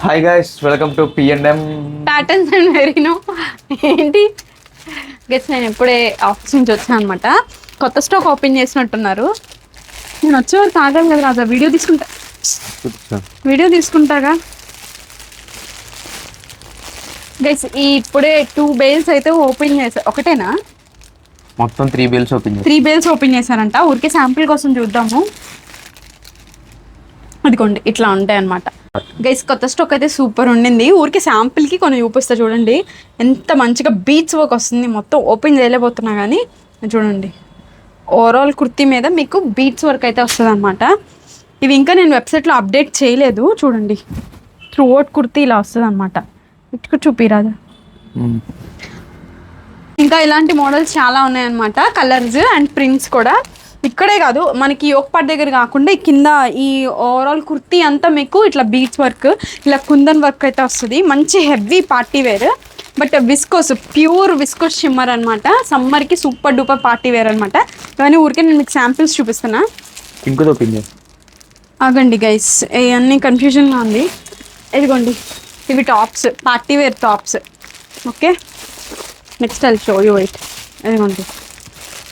Hi guys, welcome to P&M. Patterns and Merino. ఏంటి guess, నేను ఇప్పుడే ఆఫీస్ నుంచి వచ్చాను అనమాట. కొత్త స్టాక్ ఓపెన్ చేసినట్టున్నారు. నేను వచ్చేవారు తాగాను కదా రాజా, వీడియో తీసుకుంటాగా గైస్. ఈ ఇప్పుడే 2 బేల్స్ అయితే ఓపెన్ చేశారు. ఒకటేనా? మొత్తం 3 బేల్స్ ఓపెన్ చేశారు. 3 బేల్స్ ఓపెన్ చేశారంట. ఊరికే శాంపిల్ కోసం చూద్దాము. అదిగోండి, ఇట్లా ఉంటాయి అనమాట గైస్. కొత్త స్టాక్ అయితే సూపర్ ఉండింది. ఊరికే శాంపిల్కి కొన్ని చూపిస్తా చూడండి. ఎంత మంచిగా బీట్స్ వర్క్ వస్తుంది. మొత్తం ఓపెన్ చేయలేకపోతున్నా కానీ చూడండి. ఓవరాల్ కుర్తీ మీద మీకు బీట్స్ వర్క్ అయితే వస్తుంది అనమాట. ఇవి ఇంకా నేను వెబ్సైట్లో అప్డేట్ చేయలేదు. చూడండి, త్రూ అవుట్ కుర్తీ ఇలా వస్తుంది అనమాట. ఇక్కడ చూపిరాదా? ఇంకా ఇలాంటి మోడల్స్ చాలా ఉన్నాయన్నమాట. కలర్స్ అండ్ ప్రింట్స్ కూడా. ఇక్కడే కాదు, మనకి యోక్ పార్ట్ దగ్గర కాకుండా ఈ కింద ఈ ఓవరాల్ కుర్తీ అంతా మీకు ఇట్లా బీట్స్ వర్క్, ఇలా కుందన్ వర్క్ అయితే వస్తుంది. మంచి heavy party wear, but viscose, pure viscose shimmer అనమాట. సమ్మర్కి సూపర్ డూపర్ పార్టీ వేర్ అనమాట. కానీ ఊరికే నేను మీకు శాంపిల్స్ చూపిస్తున్నా. ఇంకోది ఓపెన్ చేసి ఆగండి గైస్, ఇవన్నీ కన్ఫ్యూజన్గా ఉంది. ఇదిగోండి, ఇవి tops, party wear tops. Okay, next I'll show you wait. ఇదిగోండి,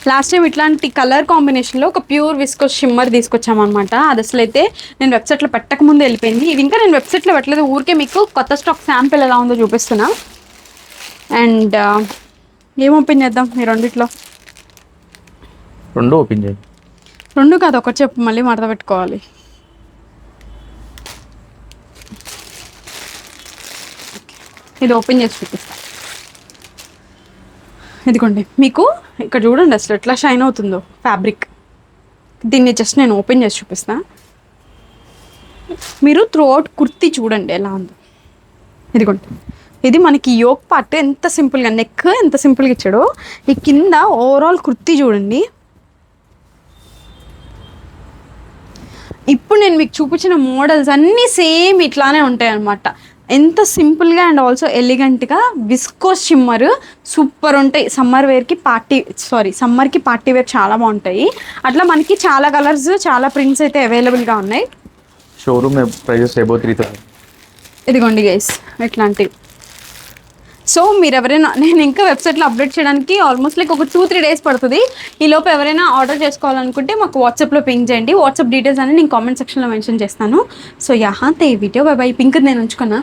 లాస్ట్ టైం ఇట్లాంటి కలర్ కాంబినేషన్లో ఒక ప్యూర్ విస్కోస్ షిమ్మర్ తీసుకొచ్చామన్నమాట. అది అసలు అయితే నేను వెబ్సైట్లో పెట్టక ముందు వెళ్ళిపోయింది. ఇది ఇంకా నేను వెబ్సైట్లో పెట్టలేదు. ఊరికే మీకు కొత్త స్టాక్ శాంపిల్ ఎలా ఉందో చూపిస్తున్నా. అండ్ ఏం ఓపెన్ చేద్దాం ఈ రెండిట్లో? రెండు ఓపెన్ చేయండి. రెండు కాదు, ఒకటి చెప్పు, మళ్ళీ మడత పెట్టుకోవాలి. ఇది ఓపెన్ చేసి చూపిస్తా. ఇదిగోండి, మీకు ఇక్కడ చూడండి అసలు ఎట్లా షైన్ అవుతుందో ఫ్యాబ్రిక్. దీన్ని జస్ట్ నేను ఓపెన్ చేసి చూపిస్తా. మీరు త్రూ అవుట్ కుర్తీ చూడండి ఎలా ఉందో. ఇదిగోండి, ఇది మనకి యోక్ పార్ట్ ఎంత సింపుల్గా, నెక్ ఎంత సింపుల్గా ఇచ్చాడో. ఈ కింద ఓవరాల్ కుర్తీ చూడండి. ఇప్పుడు నేను మీకు చూపించిన మోడల్స్ అన్నీ సేమ్ ఇట్లానే ఉంటాయి అన్నమాట. ఎంత సింపుల్గా అండ్ ఆల్సో ఎలిగెంట్గా విస్కోస్ షిమ్మర్ సూపర్ ఉంటాయి. సమ్మర్కి పార్టీ వేర్ చాలా బాగుంటాయి. అట్లా మనకి చాలా కలర్స్, చాలా ప్రింట్స్ అయితే అవైలబుల్గా ఉన్నాయి. Showroom prices above 3,000. ఇదిగోండి గైస్, ఇట్లాంటివి. సో మీరు ఎవరైనా, నేను ఇంకా వెబ్సైట్లో అప్డేట్ చేయడానికి ఆల్మోస్ట్ లైక్ ఒక 2-3 డేస్ పడుతుంది. ఈ లోపు ఎవరైనా ఆర్డర్ చేసుకోవాలనుకుంటే మాకు వాట్సాప్లో పింక్ చేయండి. వాట్సాప్ డీటెయిల్స్ అని నేను కామెంట్ సెక్షన్లో మెన్షన్ చేస్తాను. సో యా, ఈ వీడియో బై బై. పింక్ నేను ఉంచుకున్నా.